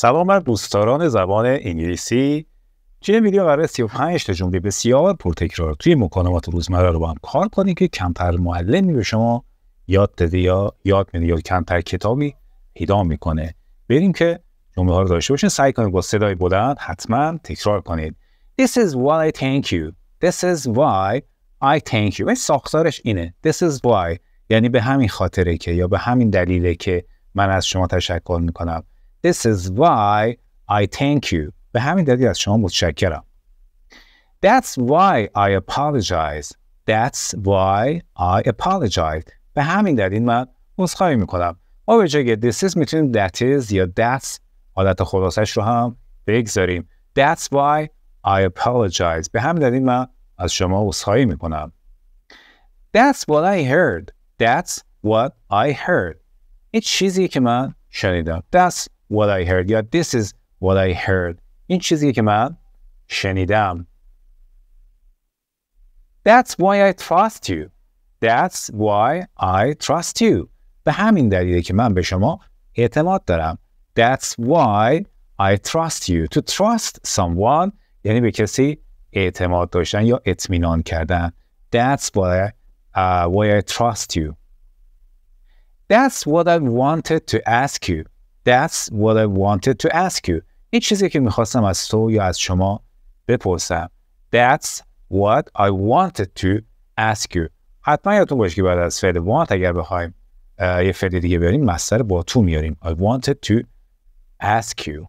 سلام بر دوستداران زبان انگلیسی. توی این ویدیو قراره 35 تا جمله بسیار پرتکرار توی مکالمات روزمره رو با هم کار کنیم که کمتر معلمی به شما یاد داده یا یاد میده یا کمتر کتابی پیدا میکنه. بریم که جمله ها رو داشته باشین. سعی کنید با صدای بلند حتما تکرار کنید. This is why I thank you. This is why I thank you. این ساختارش اینه. This is why یعنی به همین خاطره که یا به همین دلیله که من از شما تشکر میکنم. This is why I thank you. به همین دلیل از شما متشکرم. That's why I apologize. That's why I apologize. به همین دلیل من عذرخواهی میکنم. ما به جای this is میتونیم that is یا that's حالت خلاصش رو هم بگذاریم. That's why I apologize. به همین دلیل من از شما عذرخواهی میکنم. That's what I heard. That's what I heard. این چیزی که من شنیدم. That's what I heard یا this is what I heard. این چیزی که من شنیدم. That's why I trust you. That's why I trust you. به همین دلیله که من به شما اعتماد دارم. That's why I trust you. To trust someone یعنی به کسی اعتماد داشتن یا اطمینان کردن. That's why I trust you. That's what I wanted to ask you. That's what I wanted to ask you. این چیزی که میخواستم از تو یا از شما بپرسم. That's what I wanted to ask you. حتما یادتون باشه که بعد از فعل want اگر بخوایم یه فعل دیگه بیاریم مصدر با تو میاریم. I wanted to ask you.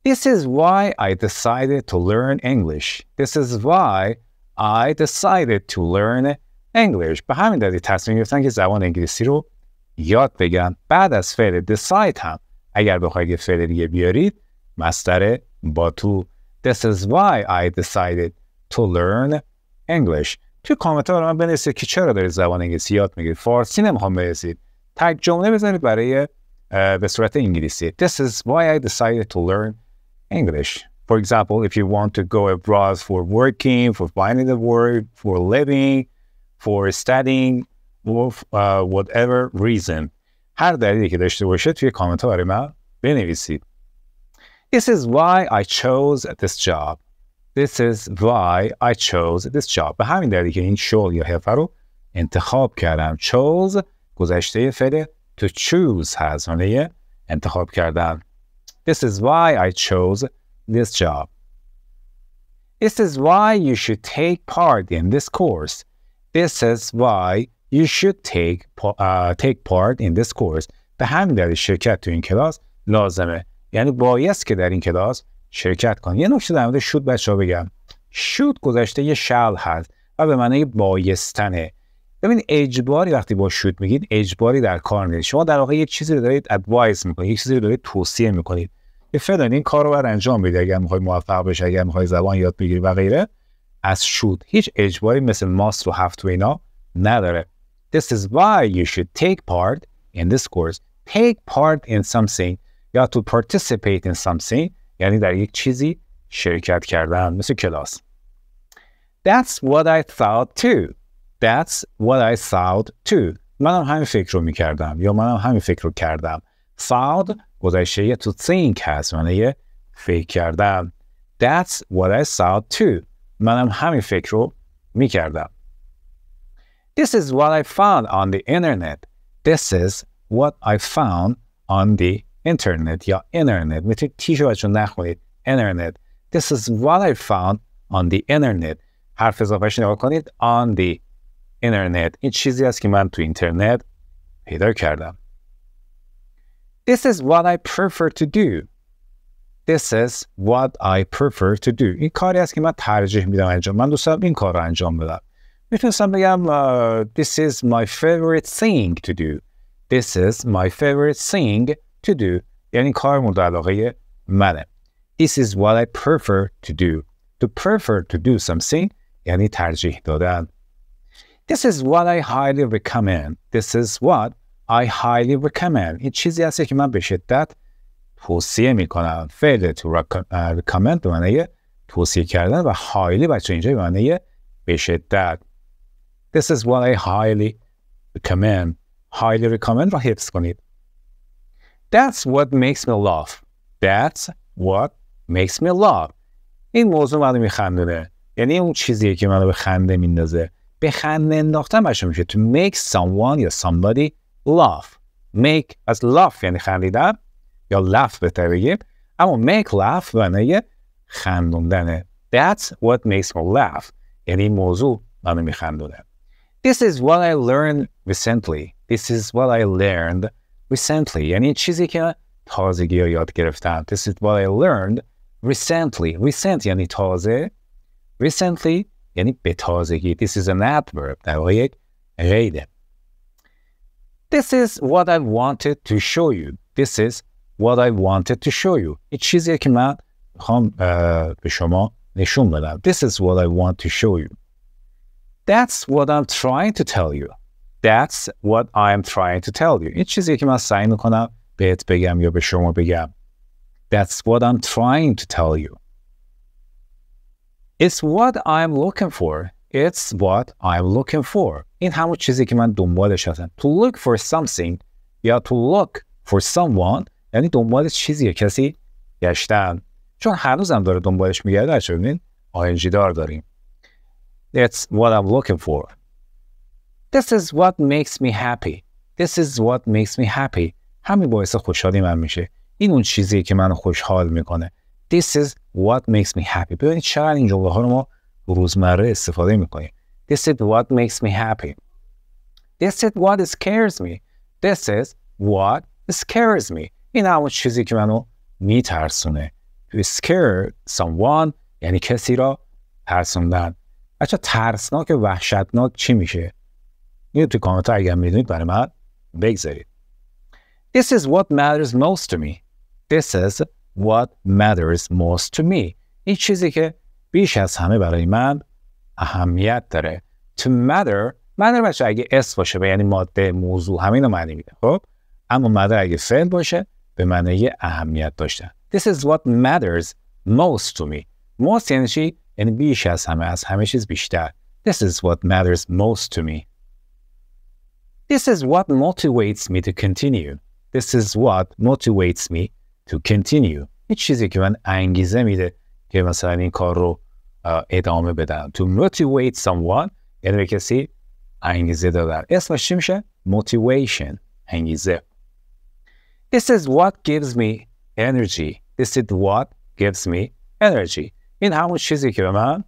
This is why I decided to learn English. This is why I decided to learn English. به همین دلیل تصمیم گرفتن که زبان انگلیسی رو یاد بگم. بعد از فعل decide هم اگر بخواید یه فعل دیگه بیارید مصدر با تو. This is why I decided to learn English. توی کامنت ها من بنویسید که چرا دارید زبان انگلیسی یاد میگیرید. فارسی نمیخوام بنویسید. تگ جمله بزنید برای به صورت انگلیسی. This is why I decided to learn English. For example, if you want to go abroad for working, for finding a work, for living, for studying, or whatever reason. هر دلیلی که داشته باشه توی کامنت ها برای من بنویسید. This is why I chose this job. This is why I chose this job. به همین دلیلی که این شغل یا حرفه رو انتخاب کردم. chose گذشته فعل to choose هست. معنی انتخاب کردن. This is why I chose this job. This is why you should take part in this course. This is why you should take part in this course. به همین دلیل شرکت تو این کلاس لازمه. یعنی بایست که در این کلاس شرکت کن. یه نکته در مورد should بچه‌ها بگم. should گذشته یه shall هست و به معنی بایستنه. ببین اجباری وقتی با should میگید اجباری در کار نیست. شما در واقع یک چیزی رو دارید advise میکنید، یک چیزی رو دارید توصیه میکنید. به فعلا این کار رو باید انجام بدید اگر میخواید موفق بشید، اگر میخواید زبان یاد بگیرید و غیره. از should هیچ اجباری مثل must و have to اینا نداره. This is why you should take part in this course. Take part in something یا to participate in something یعنی در یک چیزی شرکت کردن مثل کلاس. That's what I thought too. That's what I thought too. منم همین فکر رو میکردم یا منم همین فکر رو کردم. Thought گذشته to think هست معنی فکر کردن. That's what I thought too. منم همین فکر رو میکردم. This is what I found on the internet. This is what I found on the internet یا internet. میتونید تیشو بچون نخونید. Internet. This is what I found on the internet. حرف اضافهش نگاه کنید. On the internet. این چیزی است که من تو اینترنت پیدا کردم. This is what I prefer to do. This is what I prefer to do. این کاری است که من ترجیح میدم انجام. من دوست دارم این کار رو انجام بدم. میتونستم بگم this is my favorite thing to do. This is my favorite thing to do. یعنی کار مورد علاقه منه. This is what I prefer to do. To prefer to do something یعنی ترجیح دادن. This is what I highly recommend. This is what I highly recommend. این چیزی هست که من به شدت توصیه میکنم. فعل to recommend به معنی توصیه کردن و highly بچه اینجا به معنی به شدت. This is what I highly recommend. Highly recommend را حفظ کنید. That's what makes me laugh. That's what makes me laugh. این موضوع منو میخندونه. یعنی اون چیزیه که منو به خنده میندازه. به خنده انداختن بشه میشه to make someone یا somebody laugh. make از laugh یعنی خندیدن یا laugh بهتر بگیم. اما make laugh معنی خندوندنه. That's what makes me laugh. یعنی این موضوع منو میخندونه. This is what I learned recently. This is what I learned recently. یعنی چیزی که تازگی رو یاد گرفتم. This is what I learned recently. Recent یعنی تازه. Recently یعنی به تازگی. This is an adverb. در واقع یک قیده. This is what I wanted to show you. This is what I wanted to show you. این چیزیه که من میخوام به شما نشون بدم. This is what I want to show you. That's what I'm trying to tell you. That's what I'm trying to tell you. این چیزیه که من سعی میکنم بهت بگم یا به شما بگم. That's what I'm trying to tell you. It's what I'm looking for. It's what I'm looking for. این همون چیزی که من دنبالش هستم. To look for something یا to look for someone یعنی دنبال چیزیه کسی گشتن. چون هنوزم داره دنبالش میگرده چه ببینید ING دار داریم. That's what I'm looking for. This is what makes me happy. This is what makes me happy. همین باعث خوشحالی من میشه. این اون چیزیه که منو خوشحال میکنه. This is what makes me happy. ببینید چقدر این جمله ها رو ما روزمره استفاده میکنیم. This is what makes me happy. This is what scares me. This is what scares me. این همون چیزی که منو میترسونه. To scare someone یعنی کسی را ترسوندن. بچه ترسناک و وحشتناک چی میشه؟ اینو تو کامنت ها اگر میدونید برای من بگذارید. This is what matters most to me. This is what matters most to me. این چیزی که بیش از همه برای من اهمیت داره. To matter بچه اگه اس باشه به یعنی ماده موضوع همین رو معنی میده. خب اما matter اگه فعل باشه به معنی اهمیت داشتن. This is what matters most to me. Most یعنی چی؟ یعنی بیش از همه چیز بیشتر. This is what matters most to me. This is what motivates me to continue. This is what motivates me to continue. این چیزی که من انگیزه میده که مثلا این کار رو ادامه بدم. To motivate someone یعنی به کسی انگیزه دادن. اسمش چی میشه؟ Motivation. انگیزه. This is what gives me energy. This is what gives me energy. این همون چیزی که به من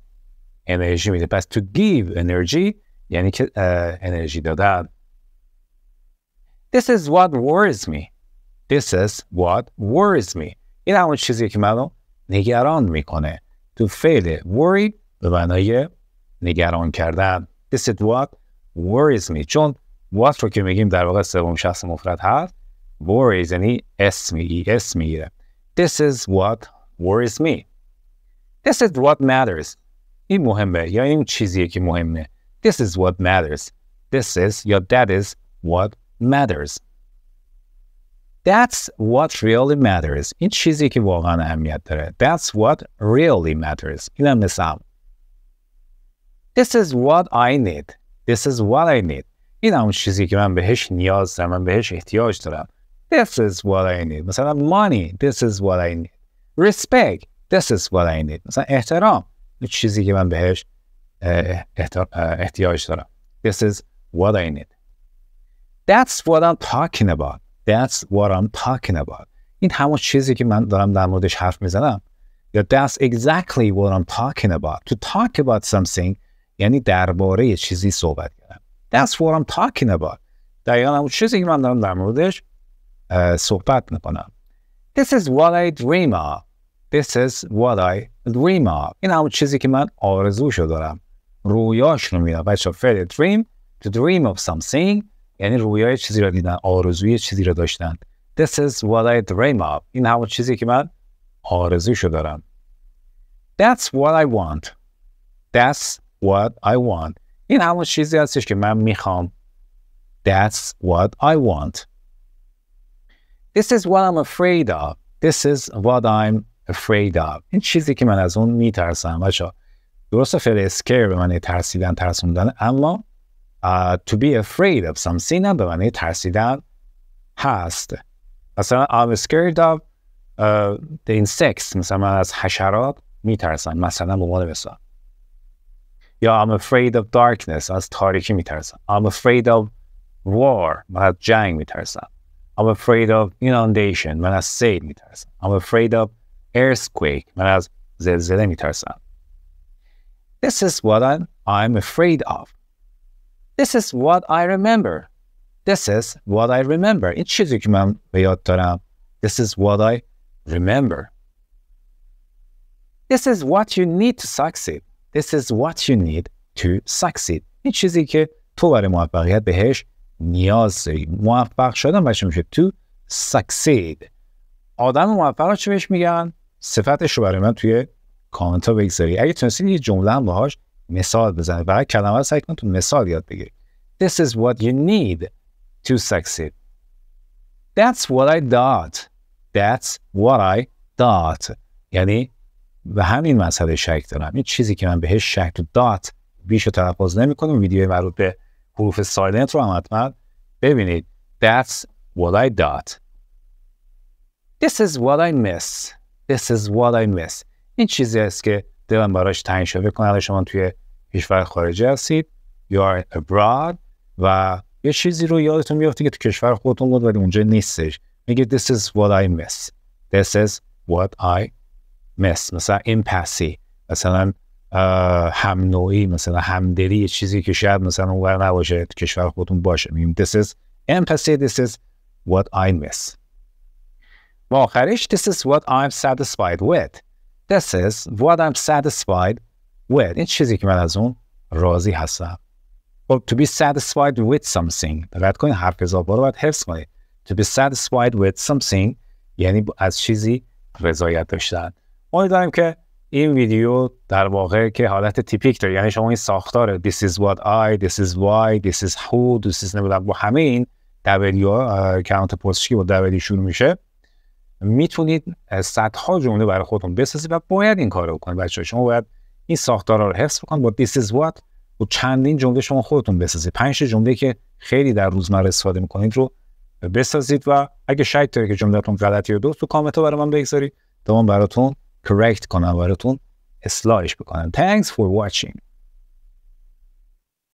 انرژی میده. پس to give energy یعنی که انرژی دادن. This is what worries me. This is what worries me. این همون چیزی که منو نگران میکنه. To فعل worry به معنای نگران کردن. This is what worries me. چون what رو که میگیم در واقع سوم شخص مفرد هست. worries یعنی اسم میگیره. This is what worries me. This is what matters. این مهمه یا این چیزیه که مهمه. This is what matters. This is یا that is what matters. That's what really matters. این چیزی که واقعا اهمیت داره. That's what really matters. اینم مثلا. This is what I need. This is what I need. این همون چیزی که من بهش نیاز دارم. من بهش احتیاج دارم. This is what I need. مثلا money. This is what I need. Respect. This is what I need. مثلا احترام. این چیزی که من بهش احتیاج دارم. This is what I need. That's what I'm talking about. That's what I'm talking about. این همون چیزی که من دارم در موردش حرف میزنم. یا that's exactly what I'm talking about. To talk about something یعنی درباره چیزی صحبت کردن. That's what I'm talking about. دقیقاً همون چیزی که من دارم در موردش صحبت میکنم. This is what I dream of. This is what I dream of. این همون چیزی که من آرزوشو دارم. رویاش رو میدم. بچه فعل dream. To dream of something یعنی رویای چیزی رو دیدن. آرزوی چیزی رو داشتن. This is what I dream of. این همون چیزی که من آرزوشو دارم. That's what I want. That's what I want. این همون چیزی هستش که من میخوام. That's what I want. This is what I'm afraid of. This is what I'm afraid of. این چیزی که من از اون میترسم. بچه‌ها درسته فعل scare به معنی ترسیدن ترسوندن اما to be afraid of something به معنی ترسیدن هست. مثلا I'm scared of the insects مثلا من از حشرات میترسم مثلا به عنوان مثال. یا I'm afraid of darkness از تاریکی میترسم. I'm afraid of war من از جنگ میترسم. I'm afraid of inundation من از سیل میترسم. I'm afraid of earthquake من از زلزله میترسم. This is what I'm afraid of. This is what I remember. This is what I remember. این چیزی که من به یاد دارم. This is what I remember. This is what you need to succeed. This is what you need to succeed. این چیزی که تو برای موفقیت بهش نیاز داری. موفق شدن بچه میشه to succeed. آدم موفق رو چی بهش میگن؟ صفتش رو برای من توی کامنت ها بگذاری. اگه تونستید یه جمله هم باهاش مثال بزنید. برای کلمه رو سعی کن تو مثال یاد بگیری. This is what you need to succeed. That's what I thought. That's what I thought. یعنی به همین مسئله شک دارم. این چیزی که من بهش شک دات بیشو تلفظ نمی کنم. ویدیو مربوط به حروف سایلنت رو هم حتما ببینید. That's what I thought. This is what I miss. This is what I miss. این چیزی است که دلم براش تنگ شده. کنه شما توی کشور خارجی هستید. You are abroad و یه چیزی رو یادتون میافته که تو کشور خودتون بود ولی اونجا نیستش. میگه this is what I miss. This is what I miss. مثلا empathy، مثلا هم نوعی، مثلا همدلی، یه چیزی که شاید مثلا اونور نباشه تو کشور خودتون باشه. میگیم this is empathy. This is what I miss. و آخرش this is what I'm satisfied with. This is what I'm satisfied with. این چیزی که من از اون راضی هستم. To be satisfied with something. دقت کنید حرف اضافه رو باید حفظ کنید. To be satisfied with something یعنی از چیزی رضایت داشتن. امیدوارم که این ویدیو در واقع که حالت تیپیک داره، یعنی شما این ساختار this is what I, this is why, this is who, this is نمیدونم با همه این کلمات پرسشی با W شروع میشه، میتونید صدها جمله برای خودتون بسازید و باید این کارو بکنید. بچه‌ها شما باید این ساختارا رو حفظ بکنید. با this is what و چندین جمله شما خودتون بسازید. 5 جمله که خیلی در روزمره استفاده میکنید رو بسازید و اگه شک دارید که جمله‌تون غلطی یا درست تو کامنت ها برای من بگذارید تا من براتون correct کنم، براتون اصلاحش بکنم. Thanks for watching.